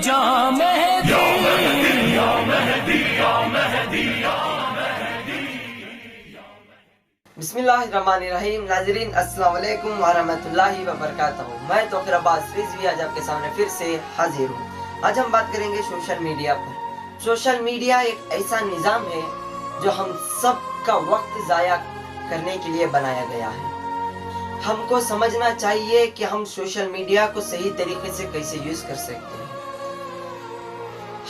جا مہدی یا مہدی یا مہدی یا بسم اللہ الرحمن الرحیم۔ ناظرین السلام علیکم ورحمۃ اللہ وبرکاتہ۔ میں توقیر عباس رضوی آج آپ کے سامنے پھر سے حاضر ہوں۔ آج ہم بات کریں گے سوشل میڈیا پر۔ سوشل میڈیا ایک ایسا نظام ہے جو ہم سب کا وقت ضائع کرنے کے لیے بنایا گیا ہے۔ ہم کو سمجھنا چاہیے کہ ہم سوشل میڈیا کو صحیح طریقے سے کیسے یوز کر سکتے ہیں۔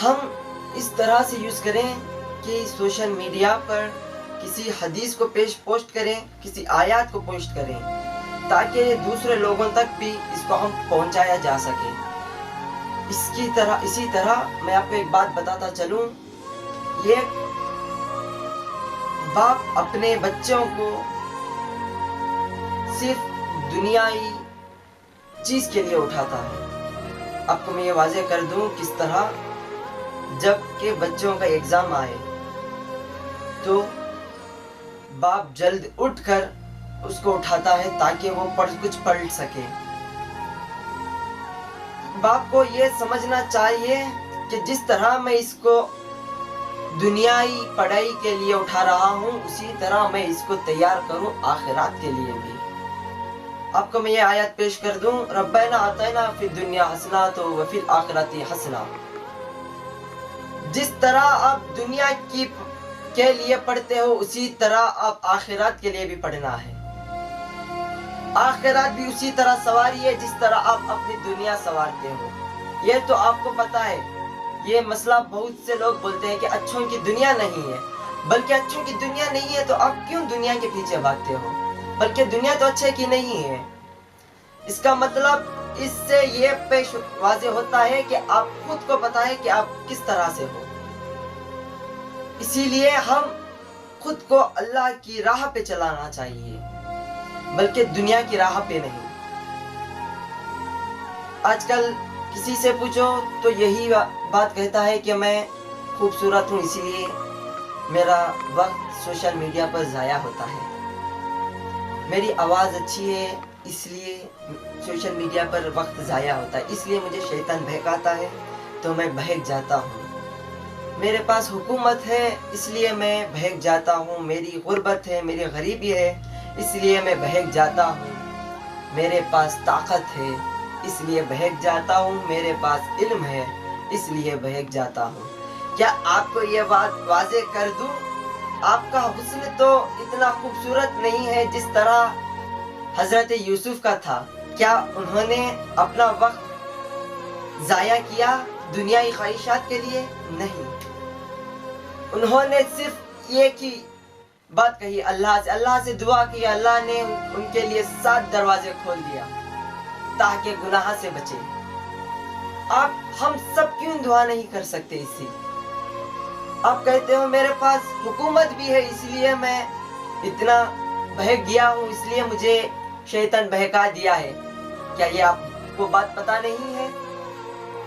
ہم اس طرح سے یوز کریں کہ سوشل میڈیا پر کسی حدیث کو پوسٹ کریں، کسی آیات کو پوسٹ کریں، تاکہ دوسرے لوگوں تک بھی اس کو ہم پہنچایا جا سکے۔ اسی طرح میں آپ کو ایک بات بتاتا چلوں، یہ باپ اپنے بچوں کو صرف دنیائی چیز کے لیے اٹھاتا ہے۔ آپ کو میں یہ واضح کر دوں کس طرح، جب کہ بچوں کا ایگزام آئے تو باپ جلد اٹھ کر اس کو اٹھاتا ہے تاکہ وہ کچھ پڑھ سکے۔ باپ کو یہ سمجھنا چاہیے کہ جس طرح میں اس کو دنیائی پڑھائی کے لیے اٹھا رہا ہوں، اسی طرح میں اس کو تیار کروں آخرات کے لیے بھی۔ آپ کو میں یہ آیت پیش کر دوں، ربنا آتینا فی الدنیا حسنۃ وفی الآخرۃ حسنۃ۔ جس طرح آپ دنیا کے لیے پڑھتے ہو، اسی طرح آپ آخرات کے لیے بھی پڑھنا ہے۔ آخرات بھی اسی طرح سواری ہے جس طرح آپ اپنی دنیا سوارتے ہو۔ یہ تو آپ کو پتا ہے۔ یہ مسئلہ بہت سے لوگ بولتے ہیں کہ اچھوں کی دنیا نہیں ہے، بلکہ اچھوں کی دنیا نہیں ہے تو آپ کیوں دنیا کے پیچھے بھاگتے ہو؟ بلکہ دنیا تو اچھے کی نہیں ہے۔ اس کا مطلب اس سے یہ پیش واضح ہوتا ہے کہ آپ خود کو پتا ہے کہ آپ کس طرح سے ہو۔ اسی لیے ہم خود کو اللہ کی راہ پہ چلانا چاہیے، بلکہ دنیا کی راہ پہ نہیں۔ آج کل کسی سے پوچھو تو یہی بات کہتا ہے کہ میں خوبصورت ہوں، اسی لیے میرا وقت سوشل میڈیا پر ضائع ہوتا ہے۔ میری آواز اچھی ہے، اس لیے سوشل میڈیا پر وقت ضائع ہوتا ہے، اس لیے مجھے شیطان بہکاتا ہے تو میں بہک جاتا ہوں۔ میرے پاس حکومت ہے، اس لیے میں بہک جاتا ہوں۔ میری غربت ہے، میری غریبی ہے، اس لیے میں بہک جاتا ہوں۔ میرے پاس طاقت ہے، اس لیے بہک جاتا ہوں۔ میرے پاس علم ہے، اس لیے بہک جاتا ہوں۔ کیا آپ کو یہ بات واضح کر دوں، آپ کا حسن تو اتنا خوبصورت نہیں ہے جس طرح حضرت یوسف کا تھا۔ کیا انہوں نے اپنا وقت ضائع کیا دنیائی خواہشات کے لیے؟ نہیں۔ انہوں نے صرف ایک ہی بات کہی، اللہ سے دعا کی، اللہ نے ان کے لیے 7 دروازے کھول دیا تاکہ گناہ سے بچے۔ ہم سب کیوں دعا نہیں کر سکتے؟ اسی آپ کہتے ہو میرے پاس حکومت بھی ہے، اس لیے میں اتنا بہک گیا ہوں، اس لیے مجھے شیطان بہکا دیا ہے۔ کیا یہ آپ کو بات پتا نہیں ہے؟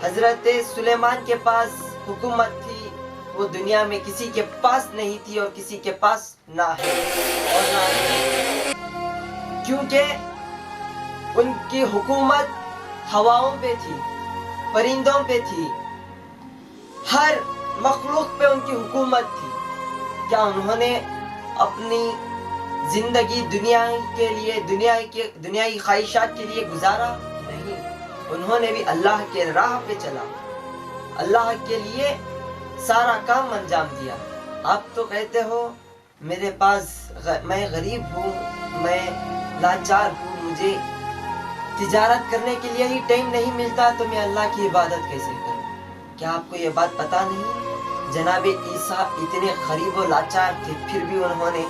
حضرت سلیمان کے پاس حکومت تھی، وہ دنیا میں کسی کے پاس نہیں تھی اور کسی کے پاس نہ ہے اور نہ ہے، کیونکہ ان کی حکومت ہواؤں پہ تھی، پرندوں پہ تھی، ہر مخلوق پہ ان کی حکومت تھی۔ کیا انہوں نے اپنی زندگی دنیائی خواہشات کے لیے گزارا؟ نہیں، انہوں نے بھی اللہ کے راہ پہ چلا، اللہ کے لیے سارا کام انجام دیا۔ آپ تو کہتے ہو میں غریب ہوں، میں لاچار ہوں، مجھے تجارت کرنے کے لیے ہی ٹائم نہیں ملتا، تو میں اللہ کی عبادت کیسے کروں؟ کیا آپ کو یہ بات پتا نہیں؟ جناب عیسیٰ اتنے غریب و لاچار تھے، پھر بھی انہوں نے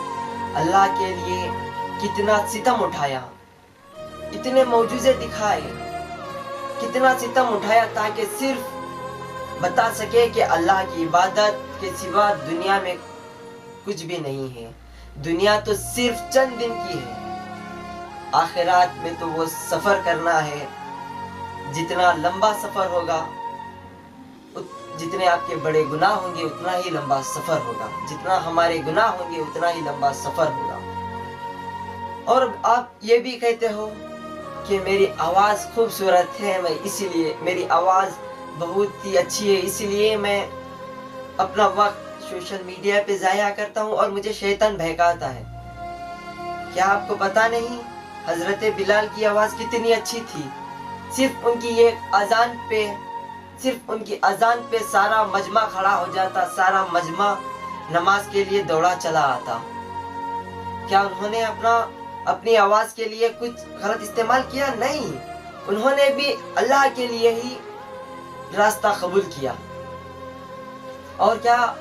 اللہ کے لیے کتنا ستم اٹھایا، اتنے معجزے دکھائے، کتنا ستم اٹھایا تاکہ صرف بتا سکے کہ اللہ کی عبادت کے سوا دنیا میں کچھ بھی نہیں ہے۔ دنیا تو صرف چند دن کی ہے، آخرات میں تو وہ سفر کرنا ہے۔ جتنا لمبا سفر ہوگا، جتنے آپ کے بڑے گناہ ہوں گے اتنا ہی لمبا سفر ہوگا، جتنا ہمارے گناہ ہوں گے اتنا ہی لمبا سفر ہوگا۔ اور آپ یہ بھی کہتے ہو کہ میری آواز خوبصورت ہے، میں اسی لیے میری آواز بہت ہی اچھی ہے، اس لیے میں اپنا وقت سوشل میڈیا پہ ضائع کرتا ہوں اور مجھے شیطان بہکاتا ہے۔ کیا آپ کو پتا نہیں حضرت بلال کی آواز کتنی اچھی تھی؟ صرف ان کی اذان پہ سارا مجمع کھڑا ہو جاتا، سارا مجمع نماز کے لیے دوڑا چلا آتا۔ کیا انہوں نے اپنی آواز کے لیے کچھ غلط استعمال کیا؟ نہیں، انہوں نے بھی اللہ کے لیے ہی راستہ قبول کیا۔ اور کیا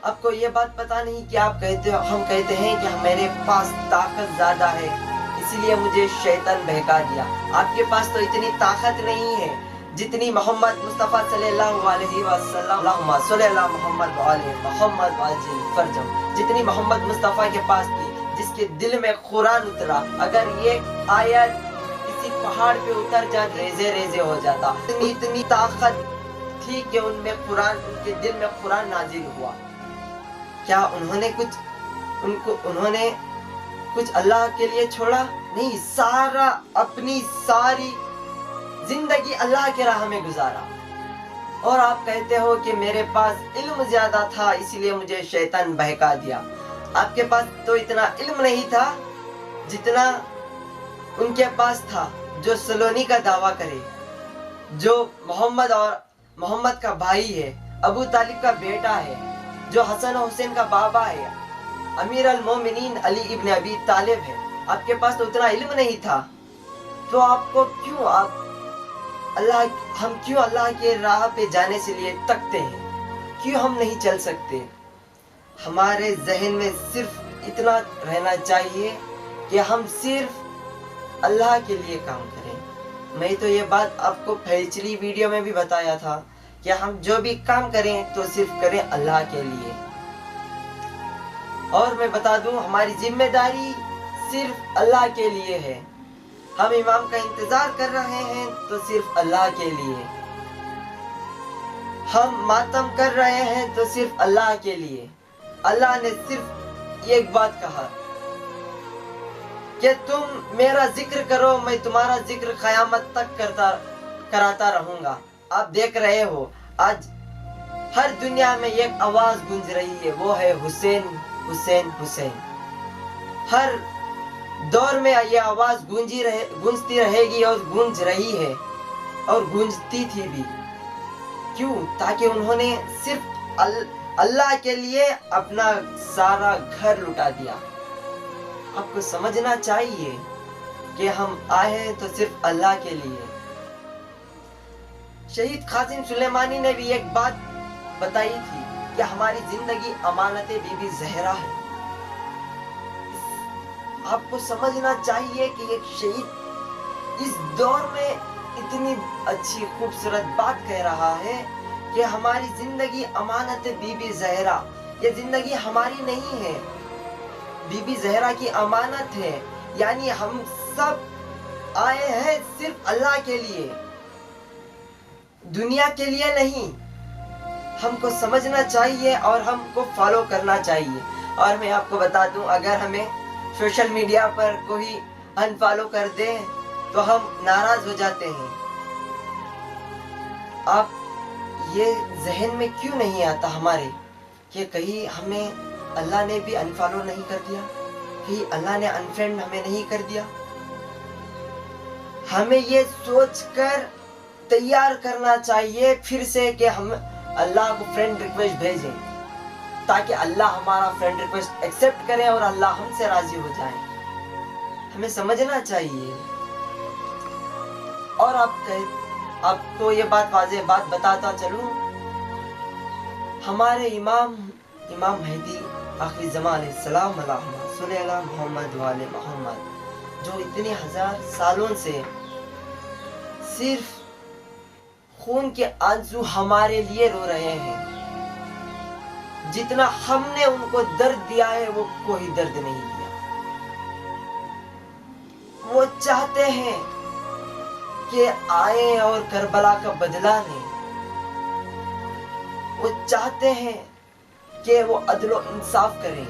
آپ کو یہ بات پتا نہیں کہ ہم کہتے ہیں کہ میرے پاس طاقت زیادہ ہے، اسی لیے مجھے شیطان بہکا دیا۔ آپ کے پاس تو اتنی طاقت نہیں ہے جتنی محمد مصطفیٰ صلی اللہ علیہ وسلم، اللہم صلی اللہ محمد وعلی محمد واجل فرجم، جتنی محمد مصطفیٰ کے پاس تھی، جس کے دل میں قرآن اترا۔ اگر یہ آیت کسی پہاڑ پہ اتر جاتی ریزے ریزے ہو جاتا۔ اتنی طاقت تھی کہ ان کے دل میں قرآن نازل ہوا۔ کیا انہوں نے کچھ اللہ کے لیے چھوڑا؟ نہیں، اپنی ساری زندگی اللہ کے راہ میں گزارا۔ اور آپ کہتے ہو کہ میرے پاس علم زیادہ تھا اسی لیے مجھے شیطان بہکا دیا۔ آپ کے پاس تو اتنا علم نہیں تھا جتنا ان کے پاس تھا جو سلونی کا دعویٰ کرے، جو محمد کا بھائی ہے، ابو طالب کا بیٹا ہے، جو حسن و حسین کا بابا ہے، امیر المومنین علی ابن ابی طالب ہے۔ آپ کے پاس تو اتنا علم نہیں تھا، تو ہم کیوں اللہ کے راہ پہ جانے سے لیے تکتے ہیں؟ کیوں ہم نہیں چل سکتے؟ ہمارے ذہن میں صرف اتنا رہنا چاہیے کہ ہم صرف اللہ کے لیے کام کریں۔ میں تو یہ بات آپ کو پچھلی ویڈیو میں بھی بتایا تھا کہ ہم جو بھی کام کریں تو صرف کریں اللہ کے لیے۔ اور میں بتا دوں، ہماری ذمہ داری صرف اللہ کے لیے ہے۔ ہم امام کا انتظار کر رہے ہیں تو صرف اللہ کے لیے۔ ہم ماتم کر رہے ہیں تو صرف اللہ کے لیے۔ اللہ نے صرف ایک بات کہا کہ تم میرا ذکر کرو، میں تمہارا ذکر قیامت تک کراتا رہوں گا۔ آپ دیکھ رہے ہو آج ہر دنیا میں ایک آواز گونج رہی ہے، وہ ہے حسین حسین حسین۔ ہر دور میں یہ آواز گونجتی رہے گی اور گونج رہی ہے اور گونجتی تھی بھی۔ کیوں؟ تاکہ انہوں نے صرف اللہ کے لیے اپنا سارا گھر لٹا دیا۔ آپ کو سمجھنا چاہیے کہ ہم آئے ہیں تو صرف اللہ کے لیے۔ شہید قاسم سلیمانی نے بھی ایک بات بتائی تھی کہ ہماری زندگی امانت بی بی زہرا ہے۔ آپ کو سمجھنا چاہیے کہ ایک شہید اس دور میں اتنی اچھی خوبصورت بات کہہ رہا ہے کہ ہماری زندگی امانت بی بی زہرا، یہ زندگی ہماری نہیں ہے، بی بی زہرا کی امانت ہے۔ یعنی ہم سب آئے ہیں صرف اللہ کے لیے، دنیا کے لیے نہیں۔ ہم کو سمجھنا چاہیے اور ہم کو فالو کرنا چاہیے۔ اور میں آپ کو بتا دوں، اگر ہمیں سوشل میڈیا پر کوئی انفالو کر دے تو ہم ناراض ہو جاتے ہیں۔ آپ یہ ذہن میں کیوں نہیں آتا ہمارے کہ کہیں ہمیں اللہ نے بھی انفالو نہیں کر دیا، کہیں اللہ نے انفرینڈ ہمیں نہیں کر دیا؟ ہمیں یہ سوچ کر تیار کرنا چاہیے پھر سے کہ ہم اللہ کو فرینڈ ریکویسٹ بھیجیں، تاکہ اللہ ہمارا فرینڈ ریکویسٹ ایکسیپٹ کرے اور اللہ ہم سے راضی ہو جائے۔ ہمیں سمجھنا چاہیے۔ اور آپ کو یہ واضح بات بتاتا چلوں، ہمارے امام مہدی آخری زمان علیہ السلام، اللہم صلی علی محمد وعلی محمد، جو اتنے ہزار سالوں سے صرف خون کے آنسو ہمارے لیے رو رہے ہیں، جتنا ہم نے ان کو درد دیا ہے وہ کوئی درد نہیں دیا۔ وہ چاہتے ہیں کہ آئیں اور کربلا کا بدلہ لیں۔ وہ چاہتے ہیں کہ وہ عدل و انصاف کریں۔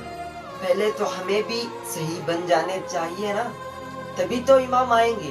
پہلے تو ہمیں بھی صحیح بن جانے چاہیے نا، تبھی تو امام آئیں گے۔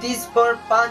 30.5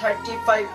35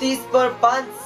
30.5